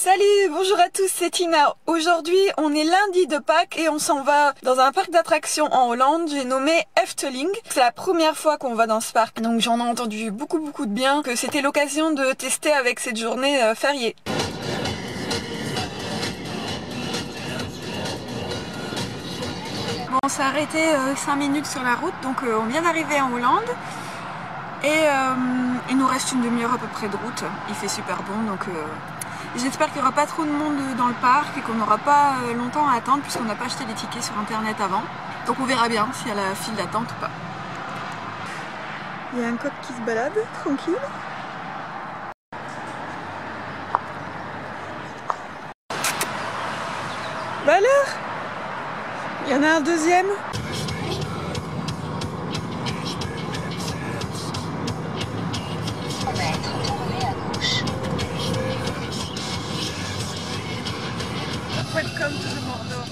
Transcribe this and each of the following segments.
Salut, bonjour à tous, c'est Tina. Aujourd'hui, on est lundi de Pâques et on s'en va dans un parc d'attractions en Hollande. J'ai nommé Efteling. C'est la première fois qu'on va dans ce parc, donc j'en ai entendu beaucoup de bien, que c'était l'occasion de tester avec cette journée fériée. Bon, on s'est arrêté 5 minutes sur la route, donc on vient d'arriver en Hollande. Et il nous reste une demi-heure à peu près de route. Il fait super bon, donc j'espère qu'il n'y aura pas trop de monde dans le parc et qu'on n'aura pas longtemps à attendre puisqu'on n'a pas acheté les tickets sur internet avant. Donc on verra bien s'il y a la file d'attente ou pas. Il y a un coq qui se balade, tranquille. Bah alors, il y en a un deuxième. Welcome to the Mordor.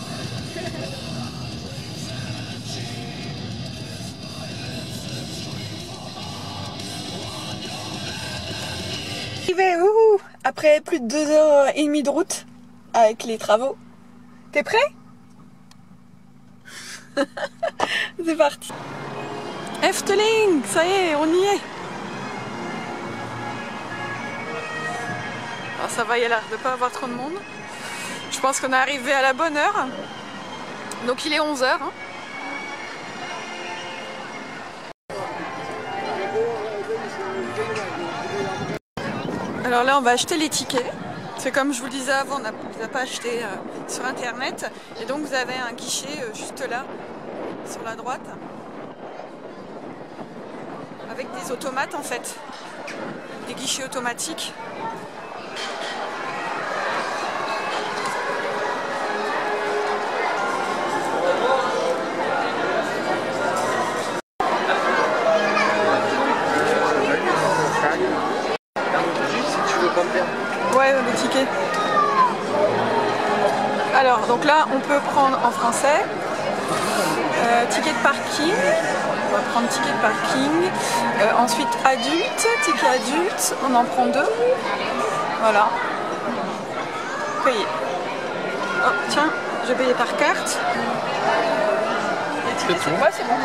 Après plus de 2h30 de route avec les travaux. T'es prêt? C'est parti. Efteling, ça y est, on y est. Alors ça va, il y a l'air de pas avoir trop de monde. Je pense qu'on est arrivé à la bonne heure. Donc il est 11h. Hein. Alors là on va acheter les tickets. C'est comme je vous le disais avant, on ne les a pas achetés sur internet. Et donc vous avez un guichet juste là, sur la droite. Avec des automates en fait. Des guichets automatiques. Ouais, des tickets. Alors, donc là, on peut prendre en français ticket de parking. On va prendre ticket de parking. Ensuite, adulte, ticket adulte. On en prend deux. Voilà. Payer. Oh, tiens, je vais payer par carte. C'est tout. Ouais, c'est bon.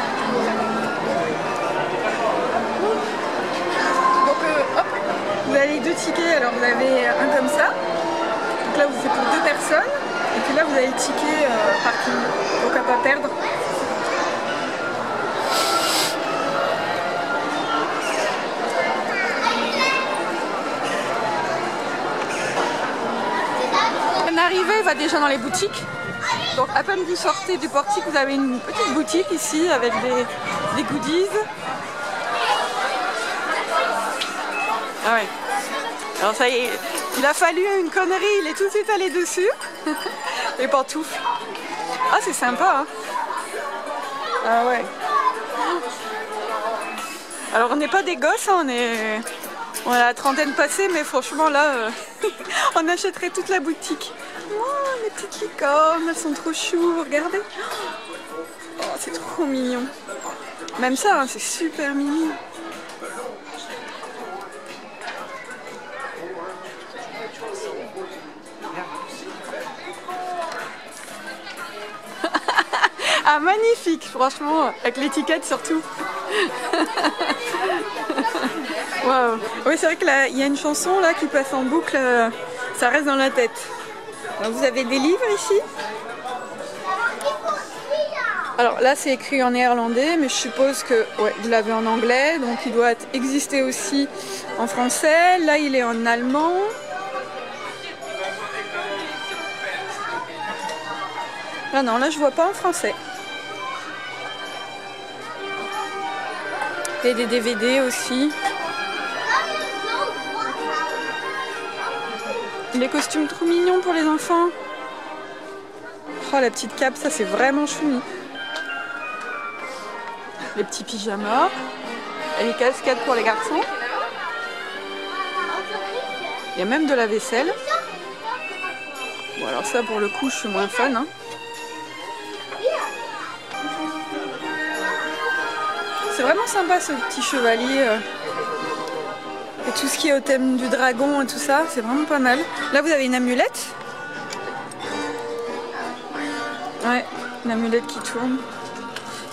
Donc, hop. Vous avez deux tickets, alors vous avez un comme ça, donc là vous faites pour deux personnes, et puis là vous avez le ticket parking, donc à pas perdre. On arrive, va déjà dans les boutiques, donc à peine vous sortez du portique, vous avez une petite boutique ici avec des goodies. Ah ouais. Alors ça y est, il a fallu une connerie, il est tout de suite allé dessus. Les pantoufles. Ah c'est sympa hein. Ah ouais. Alors on n'est pas des gosses, hein, on a la trentaine passée, mais franchement là, on achèterait toute la boutique. Oh, les petites licornes, elles sont trop chou, regardez. Oh, c'est trop mignon. Même ça, hein, c'est super mignon. Ah magnifique, franchement, avec l'étiquette surtout. Waouh. Oui, c'est vrai que là, il y a une chanson là qui passe en boucle, ça reste dans la tête. Alors, vous avez des livres ici. Alors là, c'est écrit en néerlandais, mais je suppose que ouais, vous l'avez en anglais, donc il doit exister aussi en français. Là, il est en allemand. Ah non, là, je vois pas en français. Et des DVD aussi. Les costumes trop mignons pour les enfants. Oh la petite cape, ça c'est vraiment choumi. Les petits pyjamas. Et les casquettes pour les garçons. Il y a même de la vaisselle. Bon alors ça pour le coup je suis moins fan. Hein. C'est vraiment sympa ce petit chevalier. Et tout ce qui est au thème du dragon et tout ça, c'est vraiment pas mal. Là, vous avez une amulette. Ouais, une amulette qui tourne.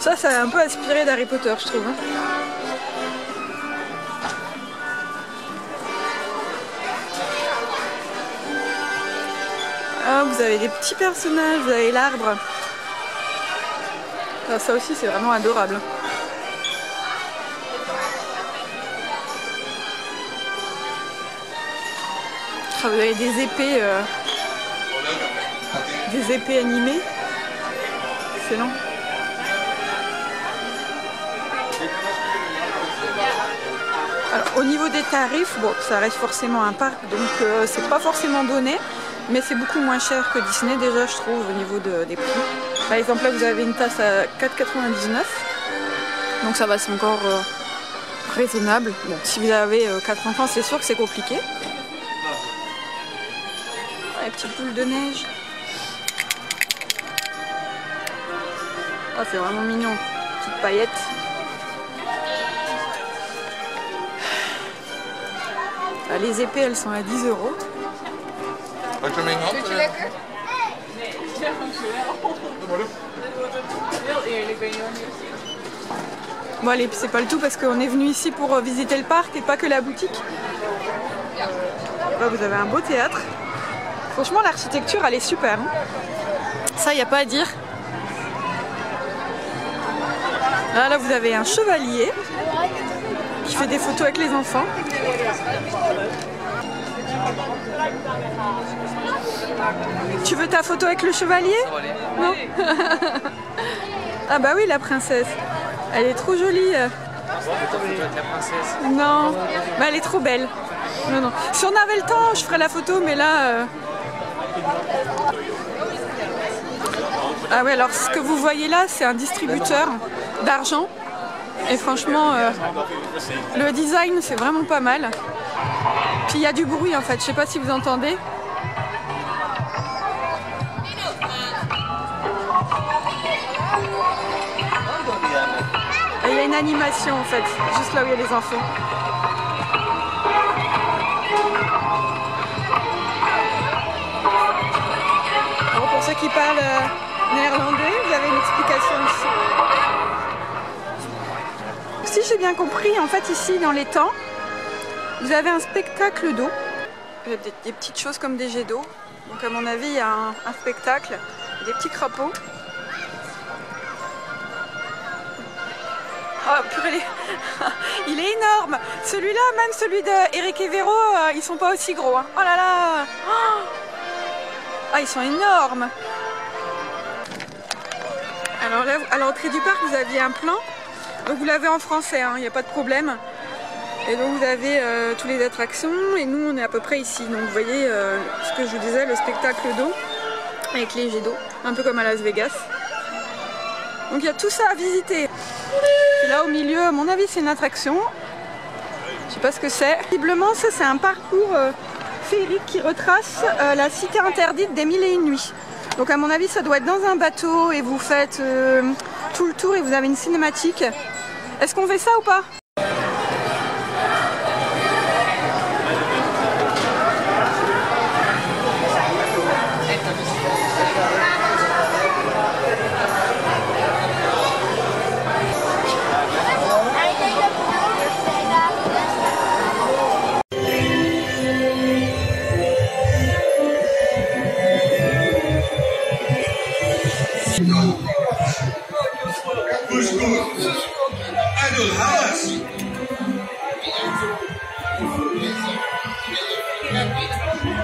Ça a un peu inspiré d'Harry Potter, je trouve. Ah, vous avez des petits personnages, vous avez l'arbre. Ah, ça aussi, c'est vraiment adorable. Ah, vous avez des épées animées. Excellent. Alors, au niveau des tarifs, bon, ça reste forcément un parc, donc c'est pas forcément donné, mais c'est beaucoup moins cher que Disney déjà, je trouve, au niveau des prix. Par exemple, là, vous avez une tasse à 4,99 €, donc ça va, c'est encore raisonnable. Bon, si vous avez 4 enfants, c'est sûr que c'est compliqué. Les petites boules de neige. Oh, c'est vraiment mignon, petites paillettes. Les épées, elles sont à 10 €. Bon allez, c'est pas le tout parce qu'on est venu ici pour visiter le parc et pas que la boutique. Là, vous avez un beau théâtre. Franchement, l'architecture, elle est super. Hein. Ça, il n'y a pas à dire. Là, vous avez un chevalier qui fait des photos avec les enfants. Tu veux ta photo avec le chevalier? Non. Ah bah oui, la princesse. Elle est trop jolie. Non, bah, elle est trop belle. Non, non. Si on avait le temps, je ferais la photo, mais là... Ah ouais, alors ce que vous voyez là, c'est un distributeur d'argent. Et franchement, le design, c'est vraiment pas mal. Puis il y a du bruit en fait, je sais pas si vous entendez. Et il y a une animation en fait, juste là où il y a les enfants. Alors pour ceux qui parlent néerlandais, vous avez une explication ici. Si j'ai bien compris, en fait ici dans les temps, vous avez un spectacle d'eau. Des petites choses comme des jets d'eau. Donc à mon avis, il y a un spectacle, des petits crapauds. Oh purée, il est énorme. Celui-là, même celui d'Eric et Véro, ils sont pas aussi gros. Hein. Oh là là. Ah, ils sont énormes. Alors là, à l'entrée du parc, vous aviez un plan. Donc vous l'avez en français, il n'y a pas de problème. Et donc vous avez toutes les attractions et nous on est à peu près ici. Donc vous voyez ce que je vous disais, le spectacle d'eau avec les jets d'eau, un peu comme à Las Vegas. Donc il y a tout ça à visiter. Et là au milieu, à mon avis c'est une attraction. Je sais pas ce que c'est. Visiblement ça c'est un parcours féerique qui retrace la cité interdite des 1001 nuits. Donc à mon avis ça doit être dans un bateau et vous faites tout le tour et vous avez une cinématique. Est-ce qu'on fait ça ou pas ?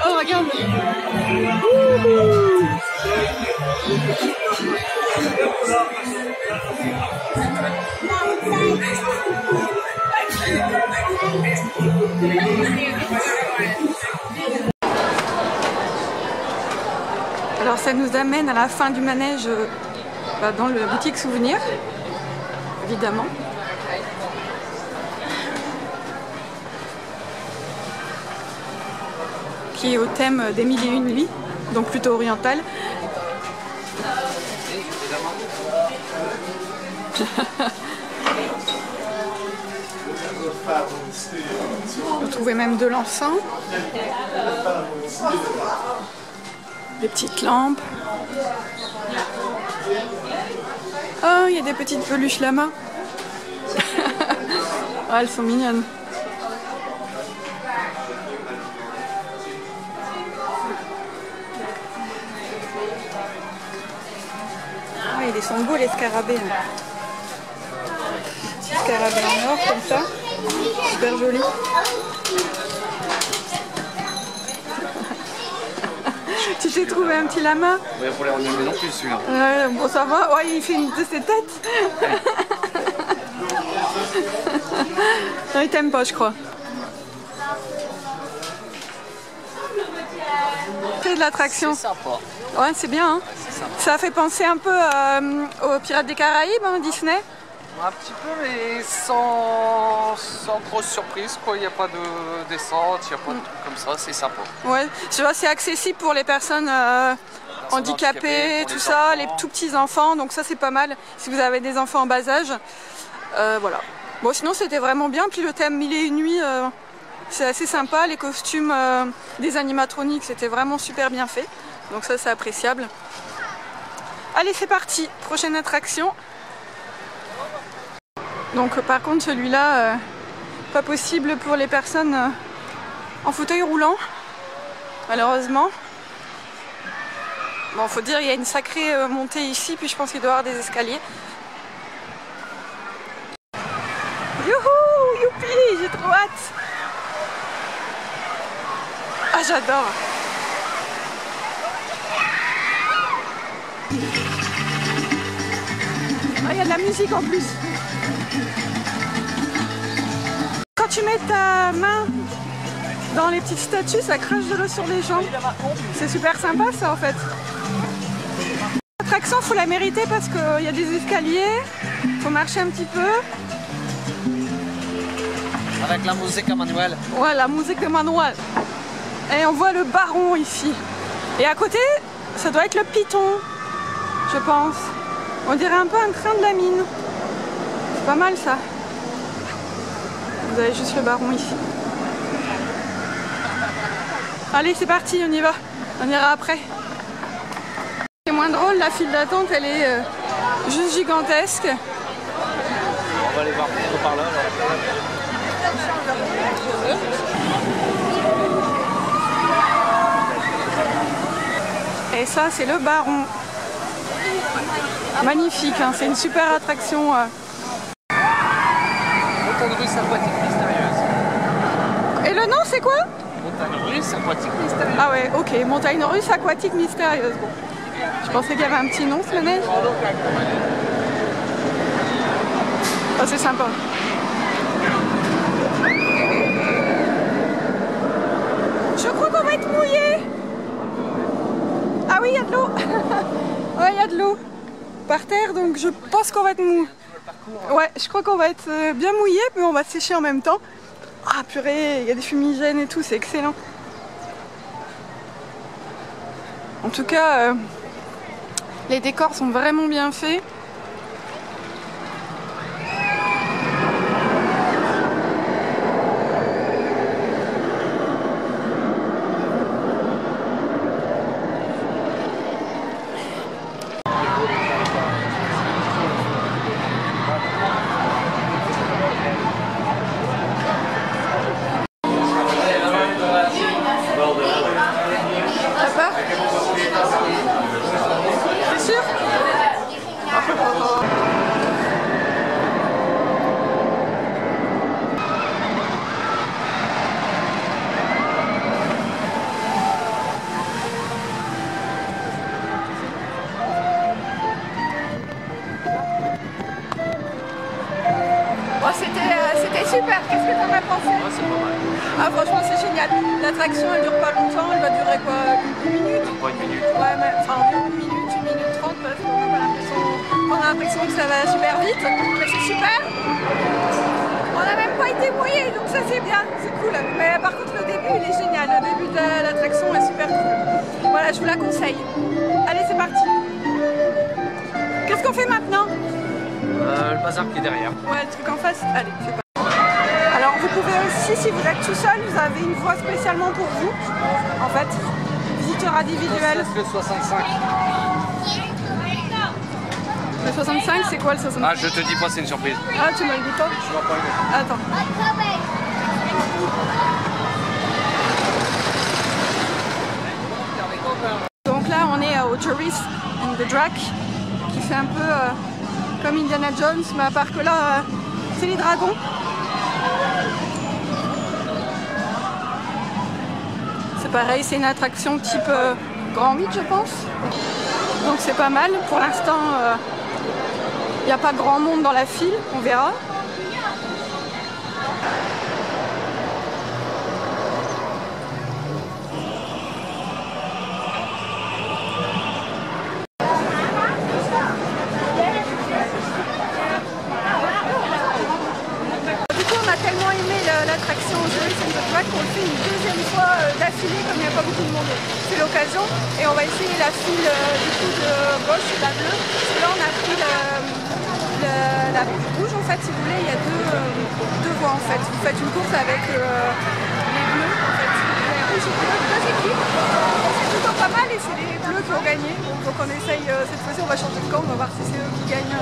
Oh regarde. Alors ça nous amène à la fin du manège dans la boutique souvenir, évidemment. Qui est au thème des 1001 nuits, donc plutôt oriental. On peut trouver même de l'encens. Des petites lampes. Oh, il y a des petites peluches lamas. Oh, elles sont mignonnes. Ah, ils sont beaux les scarabées. Petit scarabée en or comme ça. Super joli. Tu t'es trouvé un petit lama? Ouais, pour les renommer non plus celui-là. Bon, ça va. Ouais, il fait une de ses têtes. Non, il t'aime pas, je crois. C'est de l'attraction. C'est sympa. Ouais, c'est bien. Hein. Ouais, c'est sympa. Ça Ça fait penser un peu aux Pirates des Caraïbes, hein, Disney. Un petit peu, mais sans grosse surprise, quoi. Il n'y a pas de descente, il n'y a pas de trucs comme ça, c'est sympa. Ouais, tu vois, c'est accessible pour les personnes handicapées, pour tout les ça, enfants. les tout petits enfants, donc ça c'est pas mal si vous avez des enfants en bas âge. Voilà. Bon, sinon c'était vraiment bien, puis le thème Mille et une nuits, c'est assez sympa, les costumes des animatroniques, c'était vraiment super bien fait, donc ça c'est appréciable. Allez, c'est parti, prochaine attraction. Donc par contre celui-là, pas possible pour les personnes en fauteuil roulant, malheureusement. Bon, faut dire, il y a une sacrée montée ici, puis je pense qu'il doit y avoir des escaliers. Youhou, youpi, j'ai trop hâte. Ah, j'adore. Ah, il y a de la musique en plus. Quand tu mets ta main dans les petites statues, ça crache de l'eau sur les jambes. C'est super sympa ça en fait. L'attraction, faut la mériter parce qu'il y a des escaliers, faut marcher un petit peu. Avec la musique à Manuel. Ouais, la musique de Manuel. Et on voit le baron ici. Et à côté, ça doit être le Python, je pense. On dirait un peu un train de la mine. C'est pas mal ça. Vous avez juste le baron ici. Allez, c'est parti, on y va. On ira après. C'est moins drôle, la file d'attente, elle est juste gigantesque. On va aller voir plutôt par là. Et ça, c'est le baron. Magnifique, hein, c'est une super attraction. Montagne russe aquatique mystérieuse. Et le nom, c'est quoi? Montagne russe aquatique mystérieuse. Ah ouais, ok, montagne russe aquatique mystérieuse. Bon. Je pensais qu'il y avait un petit nom, ce neige. Oh, c'est sympa. Je crois qu'on va être mouillé. Ah oui, il y a de l'eau. Ouais, il y a de l'eau par terre, donc je pense qu'on va être mou. Ouais, je crois qu'on va être bien mouillé, mais on va sécher en même temps. Ah purée, il y a des fumigènes et tout, c'est excellent. En tout cas, les décors sont vraiment bien faits. C'est sûr? Bon, c'était super, qu'est-ce que t'en as pensé? Ouais, c'est pas mal. Ah franchement c'est génial, l'attraction elle dure pas longtemps, elle va durer quoi, une minute? Pas une minute. Ouais, mais, enfin environ une minute 30 parce qu'on a l'impression que ça va super vite, mais c'est super. On n'a même pas été mouillés, donc ça c'est bien, c'est cool. Mais par contre le début il est génial, le début de l'attraction est super cool. Voilà, je vous la conseille. Allez, c'est parti. Qu'est-ce qu'on fait maintenant? Le bazar qui est derrière. Ouais, le truc en face. Allez, c'est parti. Alors on pouvez aussi, si vous êtes tout seul, vous avez une voie spécialement pour vous, en fait, visiteur individuel. Le 65. Le 65, c'est quoi le 65? Ah, je te dis pas, c'est une surprise. Ah, tu me le dis pas? Je vois pas le... Attends. Donc là, on est au Tourist and the Drac, qui fait un peu comme Indiana Jones, mais à part que là, c'est les dragons. C'est pareil, c'est une attraction type Grand 8, je pense. Donc c'est pas mal. Pour l'instant, il n'y a pas grand monde dans la file, on verra. Tellement aimé l'attraction Tourist and the Drac qu'on le fait une deuxième fois d'affilée comme il n'y a pas beaucoup de monde. C'est l'occasion et on va essayer la file du coup de gauche et la bleue. Parce que là on a pris la rouge en fait, si vous voulez, il y a deux voies en fait. Vous faites une course avec les bleus en fait. Les rouges et les deux équipes. C'est plutôt pas mal et c'est les bleus qui ont gagné. Donc on essaye cette fois-ci, on va changer de camp, on va voir si c'est eux qui gagnent.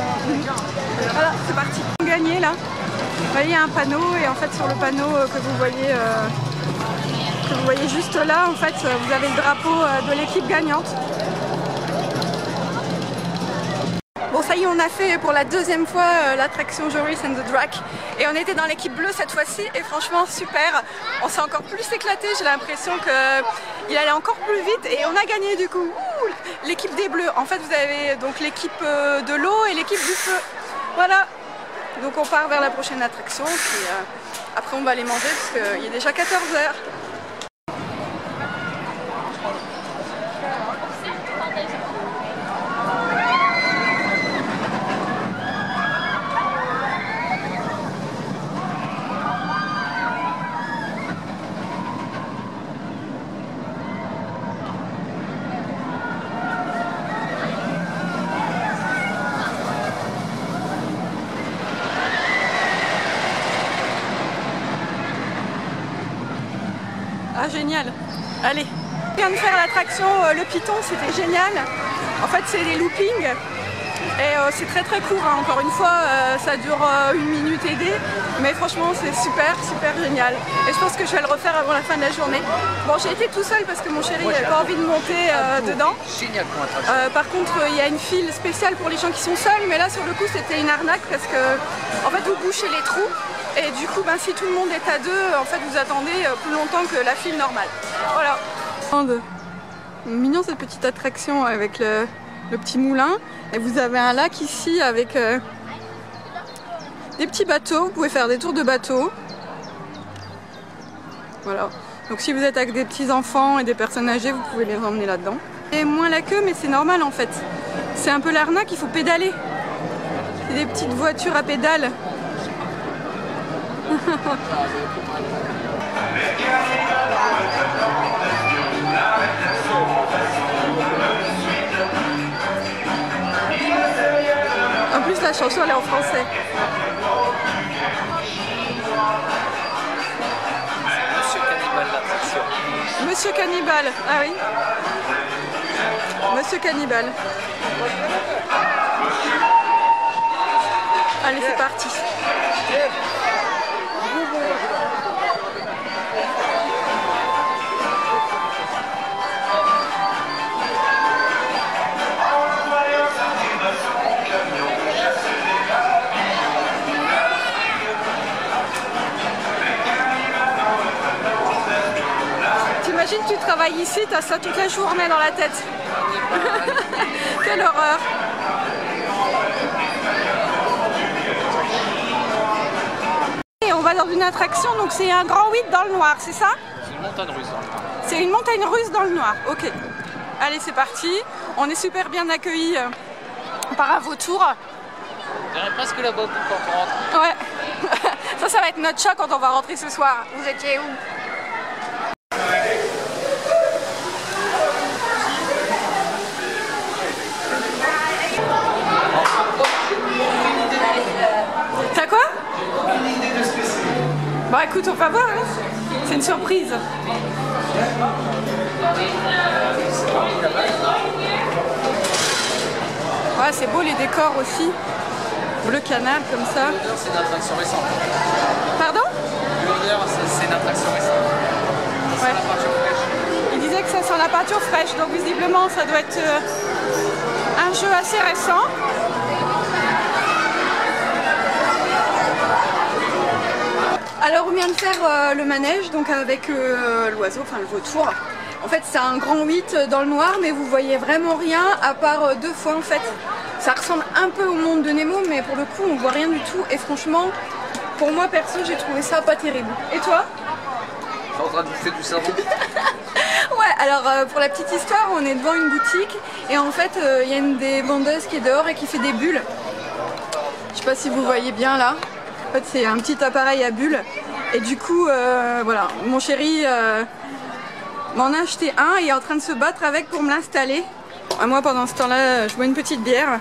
Voilà, c'est parti. On a gagné là. Vous voyez, il y a un panneau et en fait sur le panneau que vous voyez juste là, en fait, vous avez le drapeau de l'équipe gagnante. Bon, ça y est, on a fait pour la deuxième fois l'attraction Tourist and the Drac et on était dans l'équipe bleue cette fois-ci et franchement super. On s'est encore plus éclaté, j'ai l'impression qu'il allait encore plus vite et on a gagné du coup. L'équipe des bleus, en fait vous avez donc l'équipe de l'eau et l'équipe du feu. Voilà. Donc on part vers la prochaine attraction, puis après on va aller manger parce qu'il est déjà 14h. Ah génial, allez. Je viens de faire l'attraction Le Python, c'était génial. En fait c'est des loopings et c'est très très court, hein. Encore une fois ça dure 1 minute et des, mais franchement c'est super génial. Et je pense que je vais le refaire avant la fin de la journée. Bon, j'ai été tout seul parce que mon chéri n'avait pas envie de monter dedans. Génial comme attraction. Par contre il y a une file spéciale pour les gens qui sont seuls, mais là sur le coup c'était une arnaque parce que en fait vous bouchez les trous. Et du coup, ben, si tout le monde est à deux, en fait, vous attendez plus longtemps que la file normale. Voilà. Mignon cette petite attraction avec le petit moulin. Et vous avez un lac ici avec des petits bateaux. Vous pouvez faire des tours de bateau. Voilà. Donc si vous êtes avec des petits enfants et des personnes âgées, vous pouvez les emmener là-dedans. Et moins la queue, mais c'est normal en fait. C'est un peu l'arnaque, il faut pédaler. C'est des petites voitures à pédales. En plus la chanson elle est en français. Monsieur Cannibal l'attraction. Monsieur Cannibal, ah oui. Monsieur Cannibal. Allez, c'est parti. T'imagines, tu travailles ici, t'as ça toute la journée dans la tête. Quelle horreur. Et on va dans une attraction, donc c'est un grand 8 dans le noir, c'est ça? C'est une montagne russe dans le noir. C'est une montagne russe dans le noir, ok. Allez, c'est parti. On est super bien accueillis par un vautour. On dirait presque là-bas quand on rentre. Ouais. Ça va être notre chat quand on va rentrer ce soir. Vous étiez où? T'as quoi? Bon, écoute. écoute, on va voir, hein. C'est une surprise. Ouais, c'est beau les décors aussi. Bleu canal comme ça. C'est une attraction récente. Pardon? C'est une attraction récente. Ouais. Il disait que ça sent la peinture fraîche, donc visiblement ça doit être un jeu assez récent. Alors on vient de faire le manège, donc avec l'oiseau, enfin le vautour. En fait c'est un grand 8 dans le noir, mais vous voyez vraiment rien à part deux fois en fait. Ça ressemble un peu au monde de Nemo, mais pour le coup on voit rien du tout. Et franchement, pour moi perso, j'ai trouvé ça pas terrible. Et toi? T'es en train de bouffer du savon. Ouais, alors pour la petite histoire, on est devant une boutique et en fait il y a une des vendeuses qui est dehors et qui fait des bulles. Je sais pas si vous voyez bien là. En fait c'est un petit appareil à bulles et du coup voilà, mon chéri m'en a acheté un et il est en train de se battre avec pour me l'installer. Moi pendant ce temps-là, je bois une petite bière.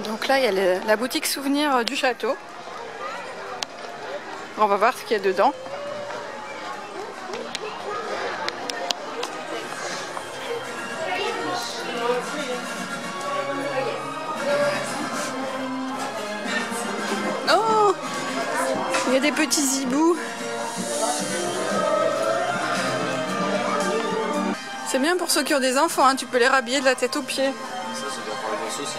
Donc là il y a la boutique souvenir du château. On va voir ce qu'il y a dedans. Oh, il y a des petits hiboux. C'est bien pour ceux qui ont des enfants, hein, tu peux les rhabiller de la tête aux pieds. Ça c'est bien pour les gosses aussi.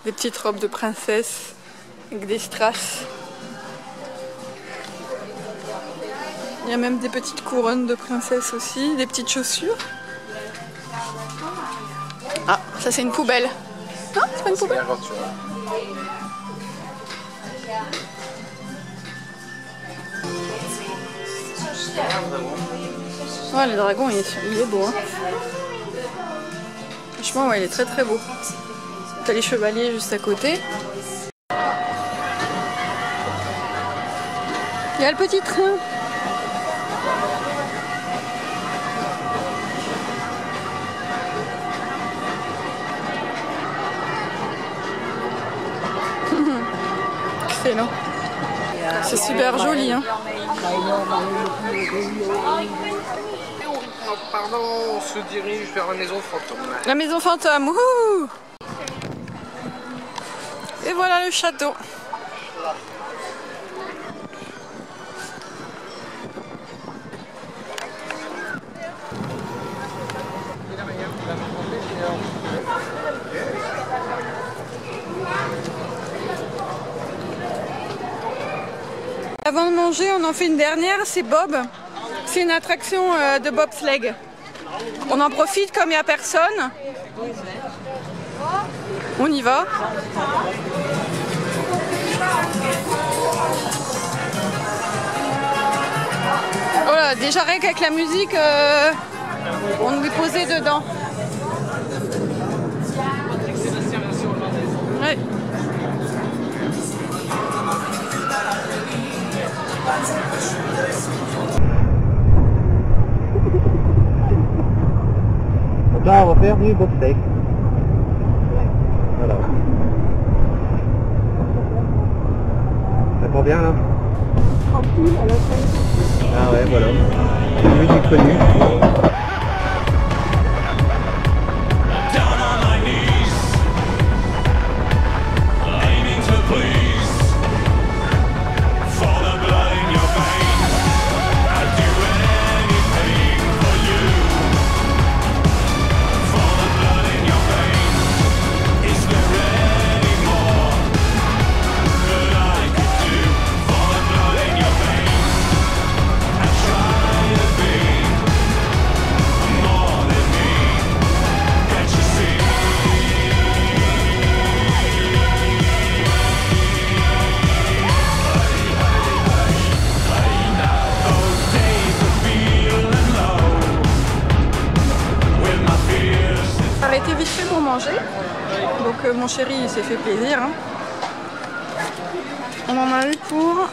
Des petites robes de princesse avec des strass. Il y a même des petites couronnes de princesse aussi, des petites chaussures. Ah, ça c'est une poubelle. Non, c'est pas une poubelle. Ouais, le dragon il est beau. Hein. Franchement, ouais, il est très très beau. T'as les chevaliers juste à côté. Il y a le petit train. Excellent. C'est super joli. Hein. Pardon, on se dirige vers la maison fantôme. La maison fantôme, wouhou! Et voilà le château. Avant de manger, on en fait une dernière, c'est Bob. C'est une attraction de bobsleigh. On en profite comme il n'y a personne. On y va. Voilà, déjà rien qu'avec la musique, on nous est posé dedans. Ouais. Là, on va faire du bobsleigh. Voilà. Ça part bien là? Ah ouais, voilà. Une musique connue. Arrêté vite fait pour manger. Donc mon chéri il s'est fait plaisir. Hein. On en a eu pour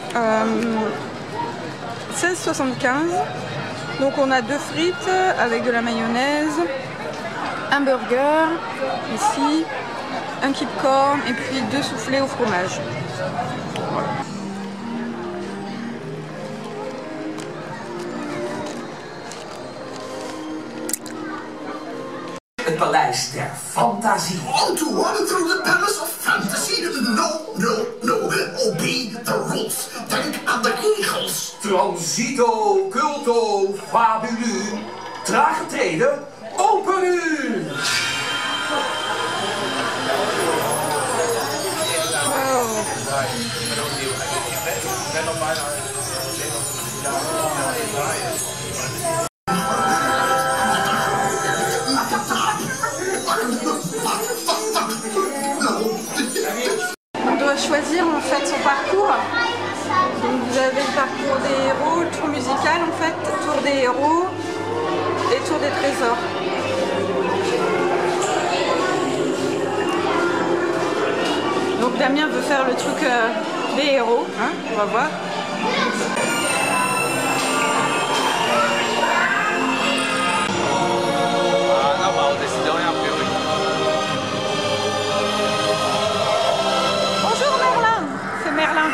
16,75. Donc on a 2 frites avec de la mayonnaise, un burger, ici, un keep corn et puis 2 soufflés au fromage. Het paleis der fantasie. Want to wander through the palace of fantasy? No. Obey the rules. Denk aan de regels. Transito, culto, fabulu. Trage treden, open u! On doit choisir en fait son parcours. Donc vous avez le parcours des héros, le tour musical en fait, tour des héros et tour des trésors. Donc Damien veut faire le truc des héros, hein, on va voir. Ah non, bah on décide de rien a priori. Bonjour Merlin, c'est Merlin.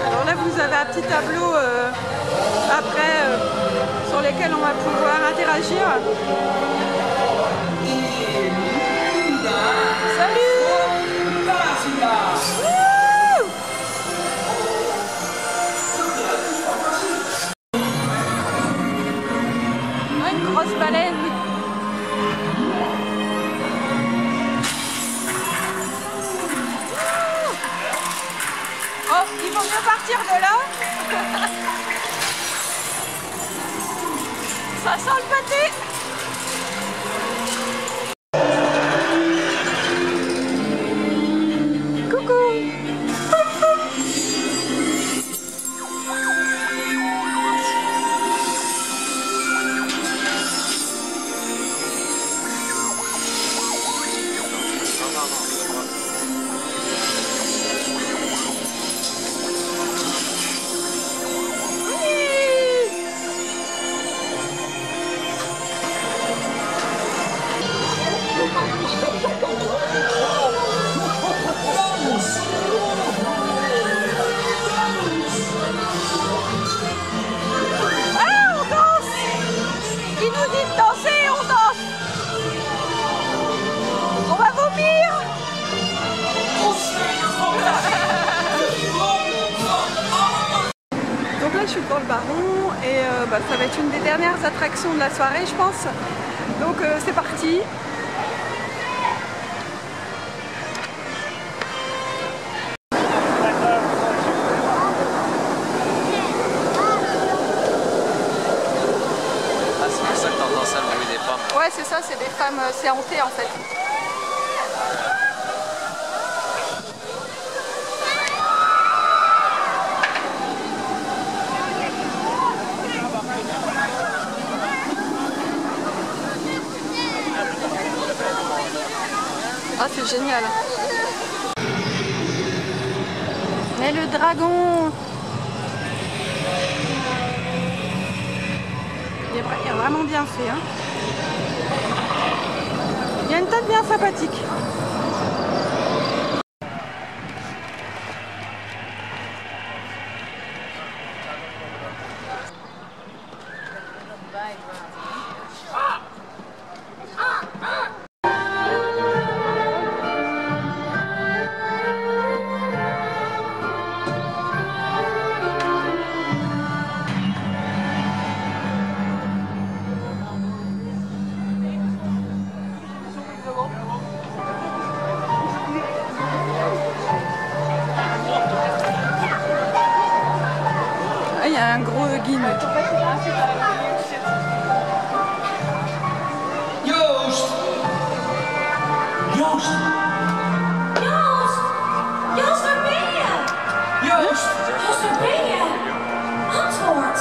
Alors là vous avez un petit tableau après sur lesquels on va pouvoir interagir. Salut! Wouh! Ouais, une grosse baleine. Oh, il vaut mieux partir de là. Ça sent le pâté. Je suis dans le Baron et ça va être une des dernières attractions de la soirée je pense. Donc c'est parti. Ah c'est pour ça que t'entends ça le bruit des femmes. Ouais c'est ça, c'est des femmes, c'est hanté en fait. Ah c'est génial. Mais le dragon, il est vraiment bien fait. Hein. Il y a une tête bien sympathique. Il y a un gros guine. Joost! Joost! Joost! Joost, waar ben je? Joost! Joost, waar ben je? Antwoord!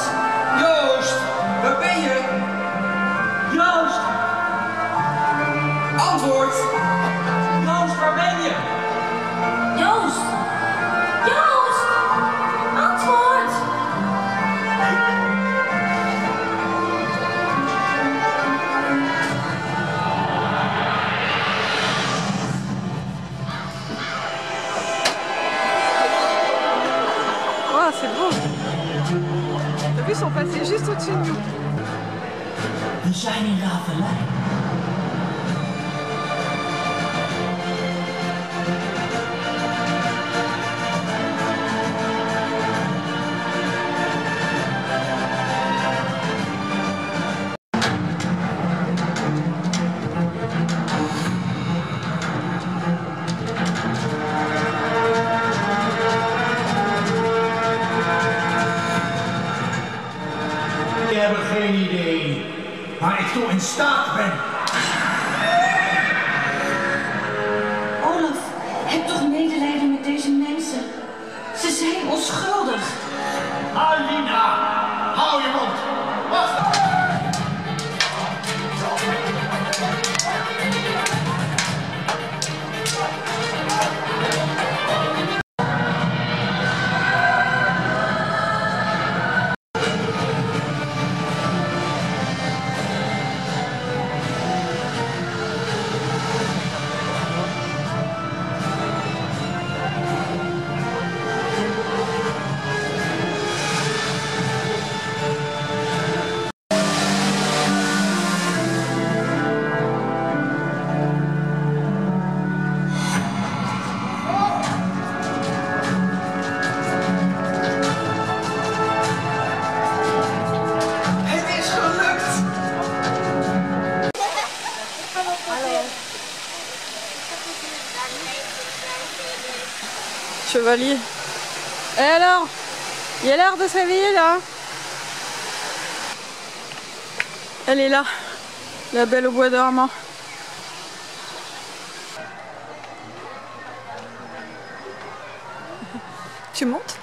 Joost! Waar ben je? Joost! Antwoord! Joost, waar ben je? Joost! passer juste au-dessus de nous. We zijn in Ravelijn. Ik heb geen idee, maar ik toe in staat ben. Olaf, heb toch medelijden met deze mensen. Ze zijn onschuldig. Alina, hou je mond. Wacht. Chevalier. Et alors? Il a l'air de se réveiller là. Elle est là, la belle au bois dormant. Tu montes?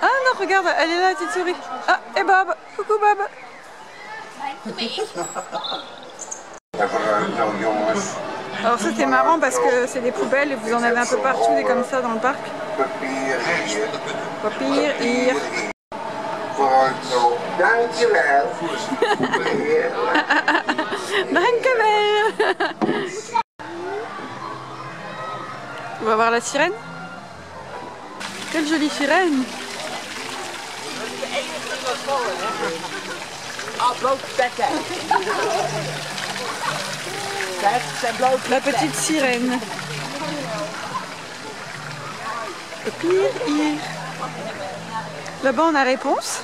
Ah non, regarde, elle est là, la petite souris. Ah, et Bob. Coucou Bob. Alors ça c'est marrant parce que c'est des poubelles et vous en avez un peu partout des comme ça dans le parc. Papier hier. Dankjewel. On va voir la sirène. Quelle jolie sirène. La petite sirène. Papier. Là-bas on a réponse.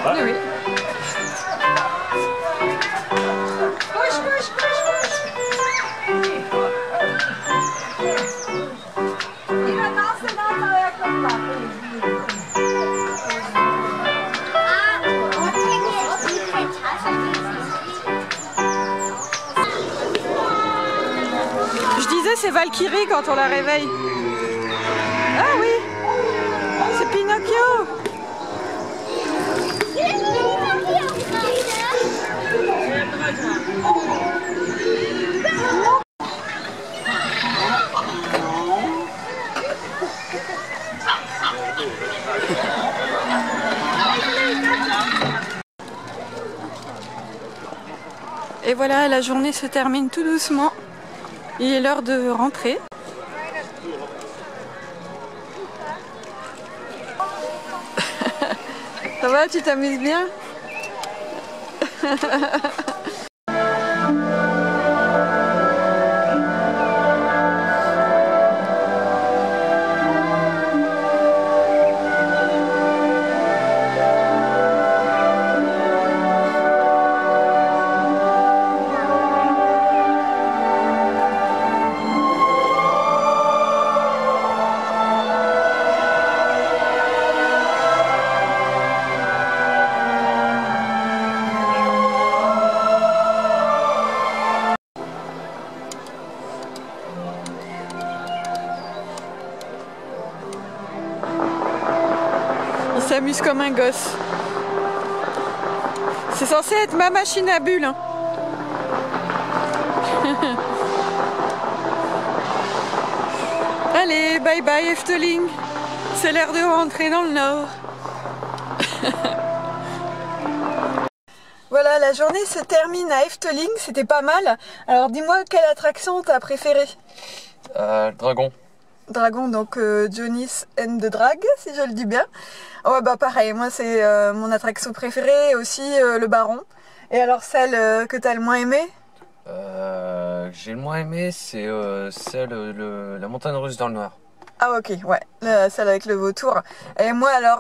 Oui, oui. Je disais c'est Valkyrie quand on la réveille. Ah oui, c'est Pinocchio. Et voilà, la journée se termine tout doucement. Il est l'heure de rentrer. Ça va, tu t'amuses bien? Il s'amuse comme un gosse. C'est censé être ma machine à bulles. Hein. Allez, bye bye Efteling. C'est l'heure de rentrer dans le nord. Voilà, la journée se termine à Efteling, c'était pas mal. Alors dis-moi, quelle attraction t'as préférée? Le dragon. Dragon, donc Johnny's and the Drag, si je le dis bien. Ouais, bah pareil, moi c'est mon attraction préférée, et aussi le Baron. Et alors celle que t'as le moins aimée? J'ai le moins aimé, c'est la montagne russe dans le noir. Ah ok, ouais, celle avec le vautour. Et moi alors,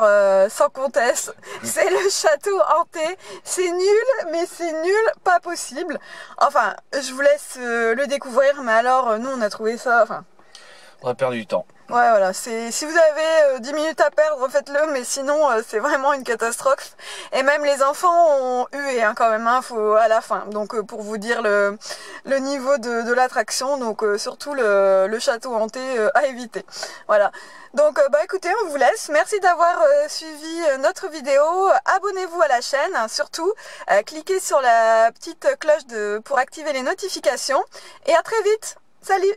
sans conteste, c'est le château hanté. C'est nul, mais c'est nul, pas possible. Enfin, je vous laisse le découvrir, mais alors nous on a trouvé ça... Enfin, On a perdu du temps. ouais, voilà, si vous avez 10 minutes à perdre, faites-le, mais sinon c'est vraiment une catastrophe. Et même les enfants ont hué quand même, à la fin. Donc pour vous dire le niveau de l'attraction, donc surtout le château hanté à éviter. Voilà. Donc bah écoutez, on vous laisse. Merci d'avoir suivi notre vidéo. Abonnez-vous à la chaîne, surtout. Cliquez sur la petite cloche pour activer les notifications. Et à très vite. Salut!